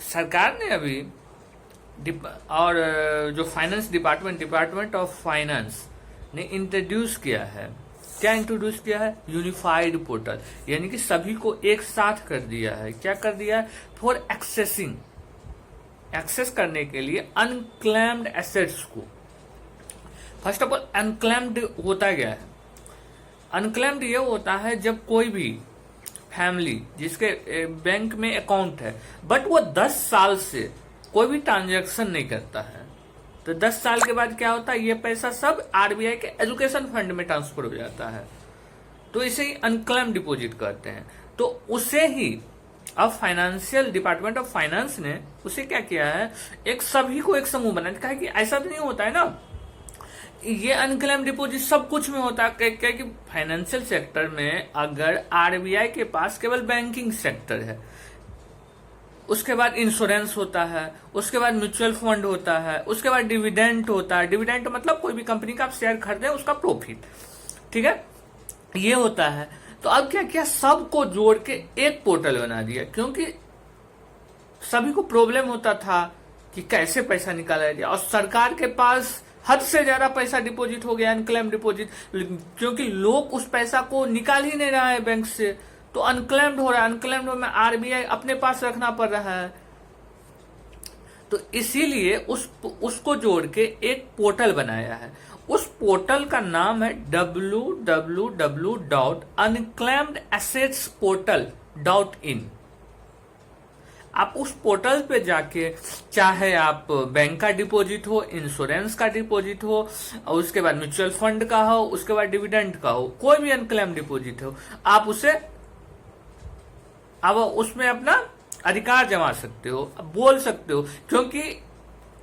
सरकार ने अभी और जो फाइनेंस डिपार्टमेंट ऑफ फाइनेंस ने इंट्रोड्यूस किया है, क्या इंट्रोड्यूस किया है? यूनिफाइड पोर्टल, यानी कि सभी को एक साथ कर दिया है। क्या कर दिया है? फॉर एक्सेस करने के लिए अनक्लेम्ड एसेट्स को। फर्स्ट ऑफ ऑल अनक्लेम्ड होता क्या है? अनक्लेम्ड ये होता है जब कोई भी फैमिली जिसके बैंक में अकाउंट है बट वो 10 साल से कोई भी ट्रांजैक्शन नहीं करता है, तो 10 साल के बाद क्या होता है? ये पैसा सब आरबीआई के एजुकेशन फंड में ट्रांसफर हो जाता है, तो इसे ही अनक्लेम्ड डिपॉजिट कहते हैं। तो उसे ही अब फाइनेंशियल डिपार्टमेंट ऑफ फाइनेंस ने उसे क्या किया है? एक सभी को एक समूह बनाया। कहा कि ऐसा तो नहीं होता है ना, ये अनक्लेम्ड डिपॉजिट सब कुछ में होता है। क्या कि फाइनेंशियल सेक्टर में अगर आरबीआई के पास केवल बैंकिंग सेक्टर है, उसके बाद इंश्योरेंस होता है, उसके बाद म्यूचुअल फंड होता है, उसके बाद डिविडेंड होता है। डिविडेंड मतलब कोई भी कंपनी का आप शेयर खरीदे उसका प्रॉफिट, ठीक है, ये होता है। तो अब क्या किया? सबको जोड़ के एक पोर्टल बना दिया, क्योंकि सभी को प्रॉब्लम होता था कि कैसे पैसा निकाला जाए, और सरकार के पास हद से ज्यादा पैसा डिपॉजिट हो गया, अनक्लेम डिपॉजिट, क्योंकि लोग उस पैसा को निकाल ही नहीं रहा है बैंक से, तो अनक्लेम्ड हो रहा है। अनक्लेम्ड में आरबीआई अपने पास रखना पड़ रहा है, तो इसीलिए उसको जोड़ के एक पोर्टल बनाया है। उस पोर्टल का नाम है www.unclaimedassetsportal.in। आप उस पोर्टल पे जाके, चाहे आप बैंक का डिपॉजिट हो, इंश्योरेंस का डिपॉजिट हो, और उसके बाद म्यूचुअल फंड का हो, उसके बाद डिविडेंड का हो, कोई भी अनक्लेम डिपॉजिट हो, आप उसे अब उसमें अपना अधिकार जमा सकते हो, बोल सकते हो। क्योंकि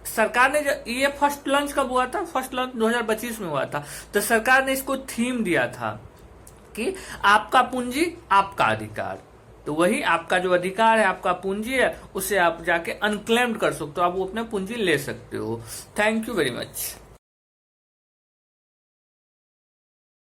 सरकार ने ये फर्स्ट लॉन्च कब हुआ था? फर्स्ट लॉन्च 2025 में हुआ था। तो सरकार ने इसको थीम दिया था कि आपका पूंजी आपका अधिकार। तो वही आपका जो अधिकार है, आपका पूंजी है, उसे आप जाके अनक्लेम्ड कर सकते हो, आप वो अपना पूंजी ले सकते हो। Thank you very much.